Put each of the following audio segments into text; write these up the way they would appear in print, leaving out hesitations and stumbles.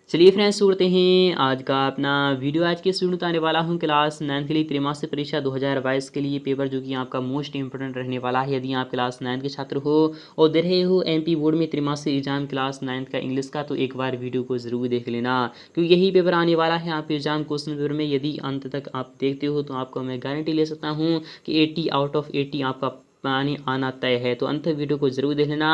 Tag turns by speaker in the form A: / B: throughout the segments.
A: चलिए फ्रेंड्स, सुनते हैं आज का अपना वीडियो। आज के स्टूडेंट आने वाला हूं क्लास 9 के लिए त्रैमासिक परीक्षा 2022 के लिए पेपर, जो कि आपका मोस्ट इंपोर्टेंट रहने वाला है। यदि आप क्लास 9 के छात्र हो और दे रहे हो एमपी बोर्ड में त्रैमासिक एग्जाम क्लास 9 का इंग्लिश का, तो एक बार वीडियो को ज़रूर देख लेना, क्योंकि यही पेपर आने वाला है आपके एग्जाम क्वेश्चन पेपर में। यदि अंत तक आप देखते हो तो आपको मैं गारंटी ले सकता हूँ कि 80 आउट ऑफ 80 आपका पानी आना तय है। तो अंत वीडियो को ज़रूर देख लेना।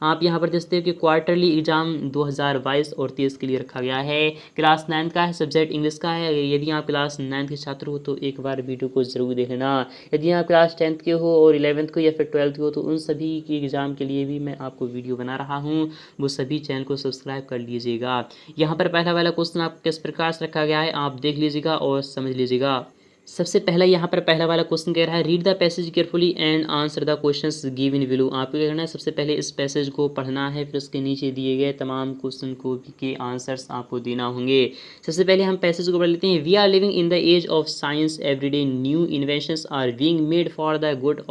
A: आप यहाँ पर देखते हो कि क्वार्टरली एग्जाम 2022 और 23 के लिए रखा गया है। क्लास 9 का है, सब्जेक्ट इंग्लिश का है। यदि आप क्लास 9 के छात्र हो तो एक बार वीडियो को ज़रूर देख लेना। यदि आप क्लास 10th के हो और 11th को या फिर 12th के हो तो उन सभी के एग्ज़ाम के लिए भी मैं आपको वीडियो बना रहा हूँ, वो सभी चैनल को सब्सक्राइब कर लीजिएगा। यहाँ पर पहला वाला क्वेश्चन आप किस प्रकार से रखा गया है आप देख लीजिएगा और समझ लीजिएगा। सबसे पहला यहाँ पर पहला वाला क्वेश्चन कह रहा है, read the passage carefully and answer the questions give in below. आपको क्या करना है, सबसे पहले इस पैसेज को पढ़ना है, फिर उसके नीचे दिए गए तमाम क्वेश्चन को के आंसर्स आपको देना होंगे। सबसे पहले हम पैसेज को पढ़ लेते हैं। We are living in the age of science, every day new inventions are being made for the good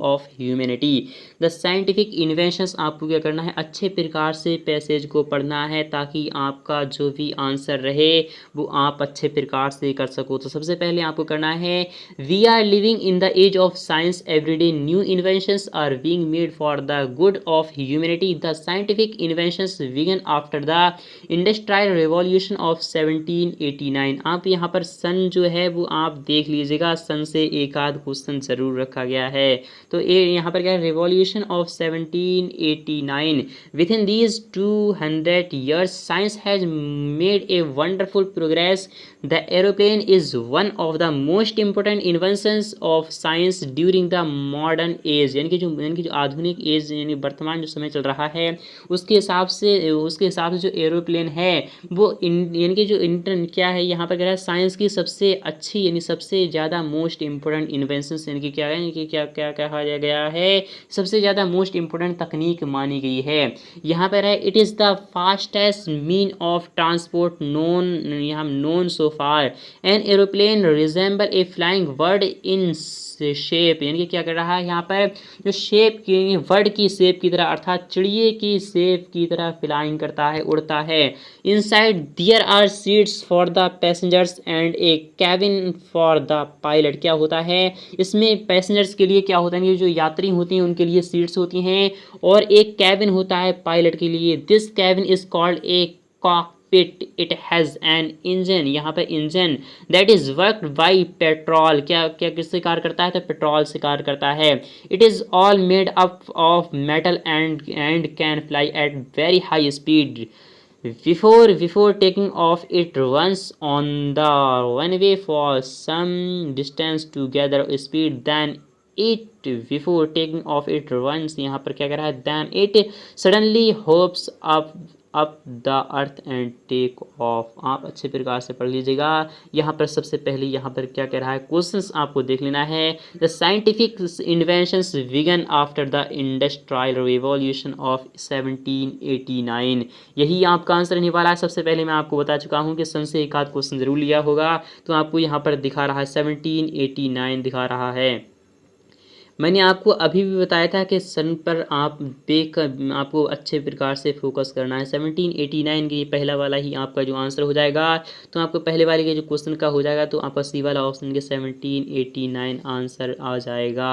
A: of humanity. The scientific inventions, आपको क्या करना है, अच्छे प्रकार से पैसेज को पढ़ना है ताकि आपका जो भी आंसर रहे वो आप अच्छे प्रकार से कर सको। तो सबसे पहले आपको करना है, we are living in the age of science, every day new inventions are being made for the good of humanity. The scientific inventions began after the industrial revolution of 1789। आप यहाँ पर सन जो है वो आप देख लीजिएगा, सन से एक आध क्वेश्चन जरूर रखा गया है। तो ये यहाँ पर क्या है, revolution of 1789। With in these 200 years science has made a wonderful progress. The aeroplane is one of the most important inventions of science during the modern age। यानी कि जो आधुनिक एज यानी वर्तमान जो समय चल रहा है उसके हिसाब से जो एरोप्लेन है वो यानी कि जो क्या है यहाँ पर कह रहा है, साइंस की सबसे अच्छी यानी सबसे ज़्यादा मोस्ट इम्पोर्टेंट इन्वेंशंस, यानी कि क्या है, यानी कि क्या क्या कहा गया है, सबसे ज़्यादा मोस्ट इम्पोर्टेंट तकनीक मानी गई है। यहाँ पर है, it is the fastest mean of transport known so far. An aeroplane resemble A flying bird in shape. यानी कि क्या कर रहा है यहाँ पर, जो शेप की वर्ड की शेप की तरह अर्थात चिड़िए की शेप की तरह फ्लाइंग करता है, उड़ता है। Inside there are seats for the passengers and a cabin for the pilot. क्या होता है इसमें, पैसेंजर्स के लिए क्या होता है, जो यात्री होती हैं उनके लिए सीट्स होती हैं और एक कैबिन होता है पायलट के लिए। This cabin is called a cockpit. It has an engine. यहाँ पर engine that is worked by petrol. क्या क्या किससे कार्य करता है, तो पेट्रोल से कार्य करता है। It is all made up of metal and can fly at very high speed. Before taking off, it runs on the runway for some distance to gather speed. Then it before taking off, it runs, यहाँ पर क्या कर रहा है, then it suddenly hops up the earth and take off। आप अच्छे प्रकार से पढ़ लीजिएगा। यहाँ पर सबसे पहले यहाँ पर क्या कह रहा है, क्वेश्चंस आपको देख लेना है। The scientific inventions began after the industrial revolution of 1789। यही आपका आंसर रहने वाला है। सबसे पहले मैं आपको बता चुका हूँ कि सन से एक आध क्वेश्चन जरूर लिया होगा, तो आपको यहाँ पर दिखा रहा है 1789 दिखा रहा है। मैंने आपको अभी भी बताया था कि सन पर आप देखकर आपको अच्छे प्रकार से फोकस करना है। 1789 की पहला वाला ही आपका जो आंसर हो जाएगा, तो आपको पहले वाले के जो क्वेश्चन का हो जाएगा तो आपका सी वाला ऑप्शन के 1789 आंसर आ जाएगा।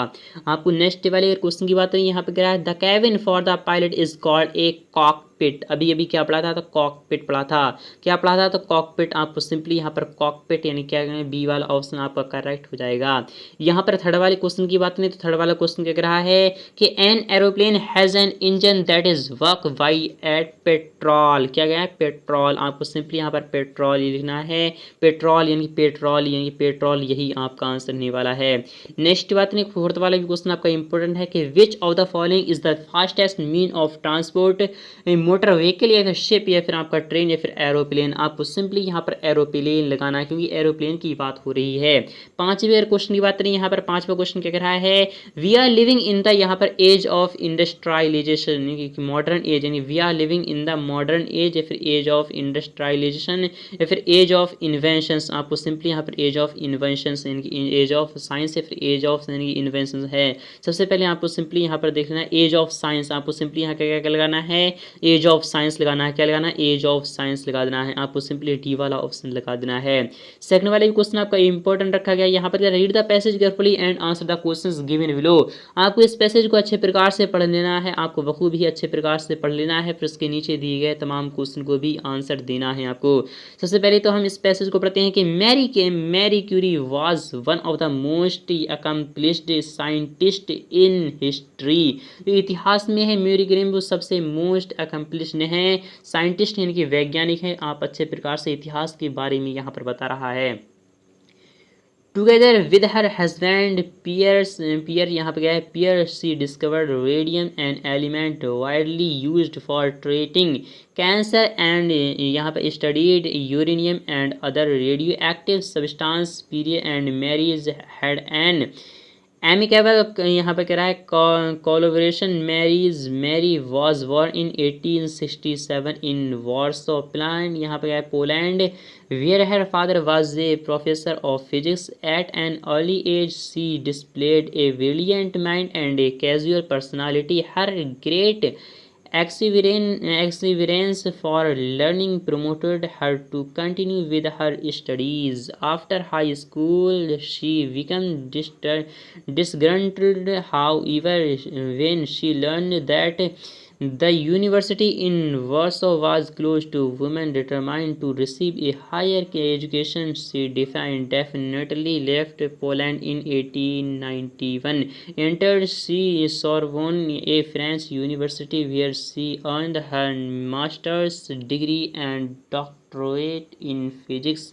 A: आपको नेक्स्ट वाले क्वेश्चन की बात करें, यहाँ पर कह रहा है, the cabin for the pilot is called a cockpit. अभी अभी क्या पढ़ा था, तो कॉकपिट पढ़ा था। क्या पढ़ा था, तो कॉकपिट। आपको सिंपली यहाँ पर कॉकपिट यानी क्या करें, बी वाला ऑप्शन आपका करेक्ट हो जाएगा। यहाँ पर थर्ड वाले क्वेश्चन की बात करें तो थर्ड वाला क्वेश्चन क्या कह रहा है कि an aeroplane has an engine that is work by at petrol. क्या गया है, पेट्रोल। आपको सिंपली यहाँ पर पेट्रोल लिखना है, पेट्रोल यानी पेट्रोल, यही आपका आंसर होने वाला है। नेक्स्ट बात नहीं, फोर्थ वाला भी क्वेश्चन आपका इंपॉर्टेंट है कि which of the following is the fastest mean of transport, motor vehicle या फिर शिप या फिर आपका ट्रेन या फिर एरोप्लेन। आपको सिंपली यहाँ पर एरोप्लेन लगाना है क्योंकि एरोप्लेन की बात हो रही है। पांचवें क्वेश्चन की बात करें, यहाँ पर पांचवा क्वेश्चन क्या कह रहा है, we are living in the यहाँ पर age of industrialisation, modern age, यानी we are living in the modern age या फिर एज ऑफ इंडस्ट्रियलाइजेशन या फिर एज ऑफ इन्वेंशंस। आपको सिंपली यहाँ पर एज ऑफ इन्वेंशंस यानी कि एज ऑफ साइंस या फिर एज ऑफ यानी कि इन्वेंशंस है। सबसे पहले आपको सिंपली यहाँ पर देखना है एज ऑफ साइंस। आपको सिंपली यहाँ क्या क्या लगाना है, एज ऑफ साइंस लगाना है, क्या लगाना है, एज ऑफ साइंस लगा देना है, आपको सिंपली डी वाला ऑप्शन लगा देना है। सेकंड वाले क्वेश्चन आपका इंपॉर्टेंट रखा गया यहाँ पर, read the passage carefully and answer the questions given below. आपको इस पैसेज को अच्छे प्रकार से पढ़ लेना है, आपको बखूबी अच्छे प्रकार से पढ़ लेना है, फिर उसके नीचे दिए गए तमाम क्वेश्चन को भी आंसर देना है आपको। सबसे पहले तो हम इस पैसेज को पढ़ते हैं कि Mary Curie was one of the most accomplished scientist in history. तो इतिहास में है मैरी क्यूरी वो सबसे मोस्ट अकम्प्लिश्ड है, साइंटिस्ट यानी कि वैज्ञानिक है। आप अच्छे प्रकार से इतिहास के बारे में यहाँ पर बता रहा है। Together with her husband Pierre यहाँ पे क्या है, Pierre she discovered radium an element widely used for treating cancer and यहाँ पे studied uranium and other radioactive substance. Pierre and Marie's had an amicable यहाँ पे कह रहा है collaboration. Marie was born in 1867 in Warsaw Poland, यहाँ पे क्या है, Poland, where her father was a professor of physics. At an early as she displayed a brilliant mind and a casual personality. Her great exuberance for learning promoted her to continue with her studies. After high school, she became disgruntled, however, when she learned that the university in Warsaw was closed to women determined to receive a higher education. She definitely left Poland in 1891, entered Sorbonne, a French university, where she earned her master's degree and doctorate in physics.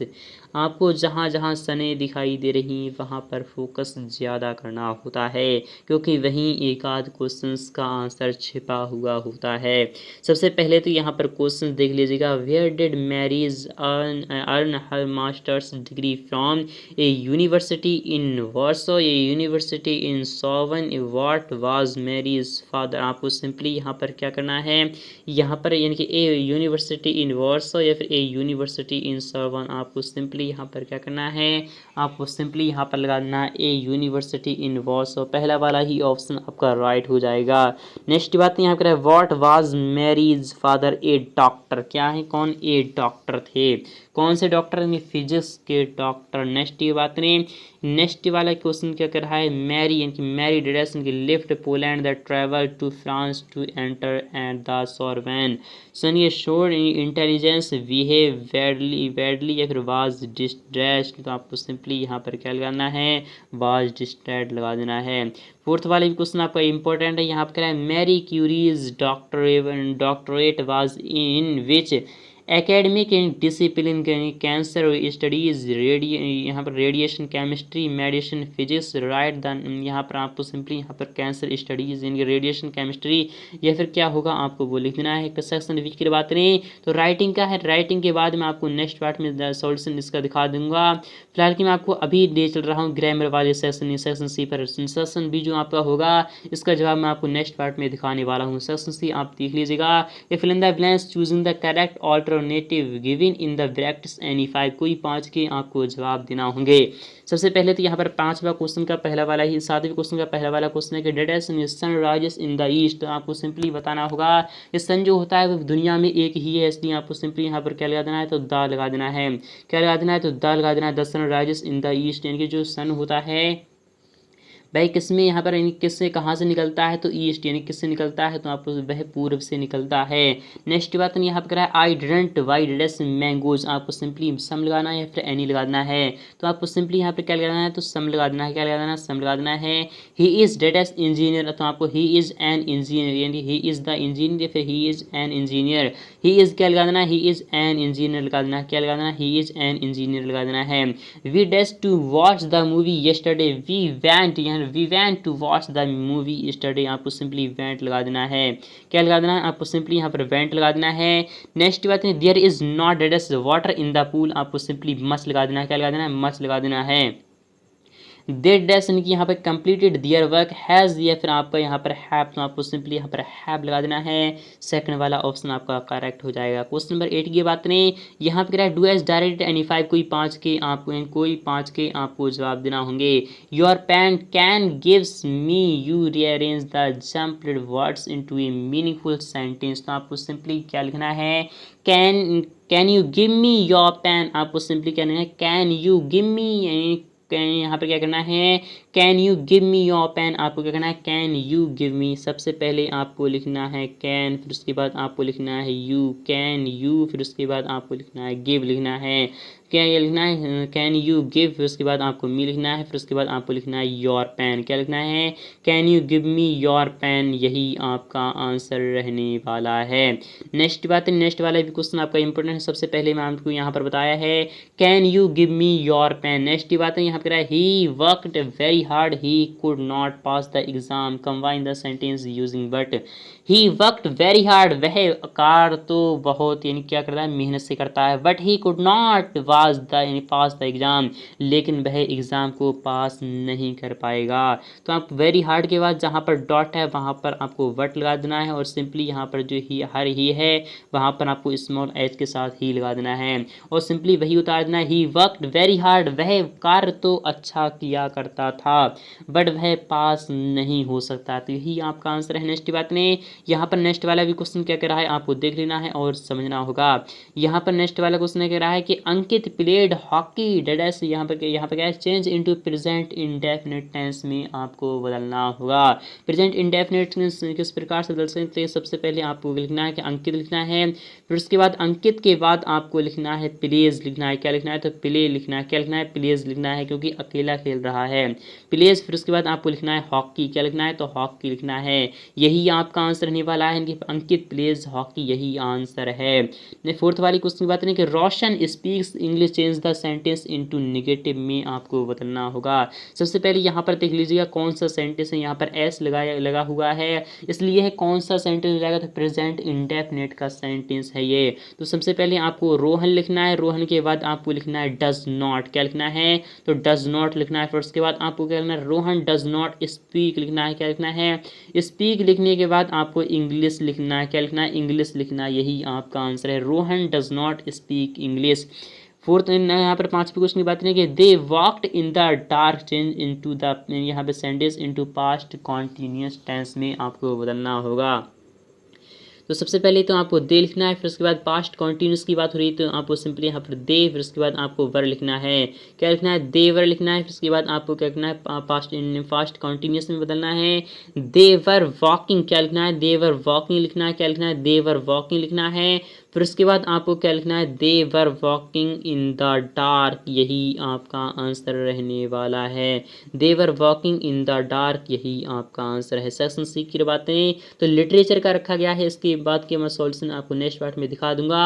A: आपको जहाँ जहाँ सने दिखाई दे रही वहाँ पर focus ज़्यादा करना होता है, क्योंकि वहीं एक आध क्वेश्चंस का आंसर छिपा हुआ होता है। सबसे पहले तो यहाँ पर क्वेश्चन देख लीजिएगा। Where did Mary's earn her master's degree from? A university in Warsaw, a university in Sorbonne. What was Mary's father? आपको सिंपली यहाँ पर क्या करना है, यहाँ पर यानी कि ए यूनिवर्सिटी इन वॉर्सो या फिर ए यूनिवर्सिटी इन सोवन। आपको सिंपली यहाँ पर क्या करना है, आपको सिंपली यहाँ पर लगा देना ए यूनिवर्सिटी इन वॉर्सो। पहला वाला ही ऑप्शन आपका राइट हो जाएगा। नेक्स्ट बात यहाँ पर है, what was Mary's father? A doctor. क्या है, कौन? ए डॉक्टर थे। कौन से डॉक्टर? फिजिक्स के डॉक्टर। नेक्स्ट ये बात नहीं, नेक्स्ट वाला क्वेश्चन क्या कर रहा है, मैरी यानी कि मैरी डिडेस left Poland the travel to France to enter at the Sorbonne. सुनिए, शोर इंटेलिजेंस बिहेव बैडली या फिर वाज डिस्ट्रेस्ड। तो आपको सिंपली यहाँ पर क्या लगाना है, वाज डिस्ट्रेस्ड लगा देना है। फोर्थ वाले क्वेश्चन आपका इंपॉर्टेंट है, यहाँ पर क्या है, Mary Curie's doctorate was in which academic discipline? Cancer studies, यहाँ पर radiation chemistry, medicine, physics. Right the यहाँ पर आपको सिंपली यहाँ पर कैंसर स्टडीज यानी रेडिएशन केमिस्ट्री या फिर क्या होगा आपको वो लिख देना है। सेक्शन विच की बात नहीं तो राइटिंग का है, राइटिंग के बाद मैं आपको नेक्स्ट पार्ट में सॉल्यूशन इसका दिखा दूंगा। फिलहाल कि मैं आपको अभी दे चल रहा हूँ ग्रामर वाले सेक्शन, सेक्शन सी पर। सेक्शन बी जो आपका होगा इसका जवाब मैं आपको नेक्स्ट पार्ट में दिखाने वाला हूँ। सेक्शन सी आप देख लीजिएगा। Fill in the blanks choosing the correct alternative given in the brackets any 5। कोई 5 के आपको जवाब देना होंगे। सबसे पहले तो यहाँ पर 5वां क्वेश्चन का पहला वाला ही 7वें क्वेश्चन का पहला वाला क्वेश्चन है कि dead sun rises in the east. तो आपको सिंपली बताना होगा कि सन जो होता है वो दुनिया में एक ही है, इसलिए आपको सिंपली यहाँ पर क्या लगा देना है, तो दा लगा देना है। क्या लगा देना है, तो दा लगा देना है। The sun rises in the east यानी कि जो सन होता है भाई किस में, यहाँ पर किससे कहाँ से निकलता है, तो ईस्ट यानी किससे निकलता है, तो आपको वह पूर्व से निकलता है। नेक्स्ट बात यहाँ पर कह रहा है, आई डिडंट वाई डिडस मैंगोज। आपको सिंपली सम लगाना है या फिर एनी लगा देना है। तो आपको सिंपली यहाँ पर क्या लगाना है, तो सम लगा देना है। क्या लगा देना है, सम लगा देना है। ही इज डेडेस इंजीनियर, तो आपको ही इज एन इंजीनियर यानी ही इज द इंजीनियर या फिर he is an engineer. He is क्या लगा देना है, ही इज एन इंजीनियर लगा देना है। क्या लगा देना है, ही इज एन इंजीनियर लगा देना है। वी डेस to watch the movie yesterday, we went to watch the movie yesterday. आपको सिंपली वेंट लगा देना है। क्या लगा देना है, आपको सिंपली यहाँ पर वेंट लगा देना है। नेक्स्ट बात है, देयर इज नॉट डेडस वाटर इन द पूल। आपको सिंपली मस्ट लगा देना है। क्या लगा देना है, मस्ट लगा देना है। दे डैश यानी कि यहाँ पर कंप्लीटेड दियर वर्क, हैज़ या फिर आपका यहाँ पर हैव, तो आपको सिंपली यहाँ पर हैव लगा देना है। सेकंड वाला ऑप्शन आपका करेक्ट हो जाएगा। क्वेश्चन नंबर 8 की बात करें, यहाँ पर कह रहा है डू एज डायरेक्ट एनी 5, कोई 5 के आपको जवाब देना होंगे। Your pen can gives me, you rearrange the jumped words into a meaningful sentence, तो आपको सिंपली क्या लिखना है, can you give me your pen, आपको सिंपली क्या लिखना है, कैन यू गिव मी, यहाँ पर क्या करना है, can you give me your pen, आपको क्या करना है, कैन यू गिव मी। सबसे पहले आपको लिखना है कैन, फिर उसके बाद आपको लिखना है यू, कैन यू, फिर उसके बाद आपको लिखना है गिव लिखना है, क्या ये लिखना है, कैन यू गिव, फिर उसके बाद आपको मी लिखना है, फिर उसके बाद आपको लिखना है योर पेन, क्या लिखना है, can you give me your pen, यही आपका आंसर रहने वाला है। नेक्स्ट बात है, नेक्स्ट वाला भी क्वेश्चन आपका इंपॉर्टेंट है। सबसे पहले मैं आपको यहाँ पर बताया है can you give me your pen. Next बात है यहाँ पर he worked very hard, he could not pass the exam, combine the sentence using but. He worked very hard, वह कार तो बहुत यानी क्या करता है, मेहनत से करता है, but he could not was the यानी पास द एग्जाम, लेकिन वह एग्ज़ाम को पास नहीं कर पाएगा। तो आप वेरी हार्ड के बाद जहाँ पर डॉट है वहाँ पर आपको वट लगा देना है, और सिंपली यहाँ पर जो ही हर ही है वहाँ पर आपको स्मॉल एच के साथ ही लगा देना है, और सिंपली वही उतार देना है। ही वर्कड वेरी हार्ड, वह कार्य तो अच्छा किया करता था बट वह पास नहीं हो सकता, तो यही आपका आंसर है। नेक्स्ट बात में यहाँ पर नेक्स्ट वाला भी क्वेश्चन क्या कह रहा है आपको देख लेना है और समझना होगा। यहाँ पर नेक्स्ट वाला क्वेश्चन कह रहा है कि अंकित प्लेड हॉकी डेडस, यहाँ पर क्या है, change into present indefinite tense में आपको बदलना होगा। प्रेजेंट इंडेफिनिट टेंस किस प्रकार से बदल सकते हैं, सबसे पहले आपको लिखना है कि अंकित लिखना है, फिर उसके बाद अंकित के बाद आपको लिखना है प्लेज लिखना है, क्या लिखना है, तो प्ले लिखना है, क्या लिखना है, प्लेज लिखना है, क्योंकि अकेला खेल रहा है प्लेज। फिर उसके बाद आपको लिखना है हॉकी, क्या लिखना है, तो हॉकी लिखना है, यही आपका आंसर रहने वाला है। अंकित प्लेज हॉकी, यही आंसर है। फोर्थ वाली क्वेश्चन की बात करें कि Roshan speaks English, change the sentence into negative में आपको बदलना होगा। सबसे पहले यहाँ पर देख लीजिएगा कौन सा सेंटेंस है, यहाँ पर एस लगा हुआ है, इसलिए है कौन सा सेंटेंस रहेगा, तो प्रेजेंट इंडेफिनिट का सेंटेंस है ये। तो सबसे पहले आपको रोहन लिखना है, रोहन के बाद आपको लिखना है डज नॉट, क्या लिखना है, तो डज नॉट लिखना है। फिर उसके बाद आपको क्या लिखना है, रोहन डज नॉट स्पीक लिखना है, क्या लिखना है, स्पीक लिखने के बाद आपको इंग्लिश लिखना है, क्या लिखना है, इंग्लिश लिखना है, यही आपका आंसर है। Rohan does not speak English. Fourth यहाँ पर पांचवी क्वेश्चन की बात करें कि they walked in the dark, change into the, यहाँ पे sentence into past continuous tense में आपको बदलना होगा। तो सबसे पहले तो आपको दे लिखना है, फिर उसके बाद पास्ट कॉन्टिन्यूस की बात हो रही है तो आपको सिंपली यहाँ पर दे, फिर उसके बाद आपको वर लिखना है, क्या लिखना है, दे वर लिखना है। फिर उसके बाद आपको क्या लिखना है, पास्ट कॉन्टिन्यूस में बदलना है। दे वर वॉकिंग, क्या लिखना है, दे वर वॉकिंग लिखना है, क्या लिखना है, दे वर वॉकिंग लिखना है। फिर उसके बाद आपको क्या लिखना है, they were walking in the dark, यही आपका आंसर रहने वाला है। They were walking in the dark, यही आपका आंसर है। सेक्शन सी की बातें तो लिटरेचर का रखा गया है, इसके बाद के मैं सॉल्यूशन आपको नेक्स्ट पार्ट में दिखा दूंगा।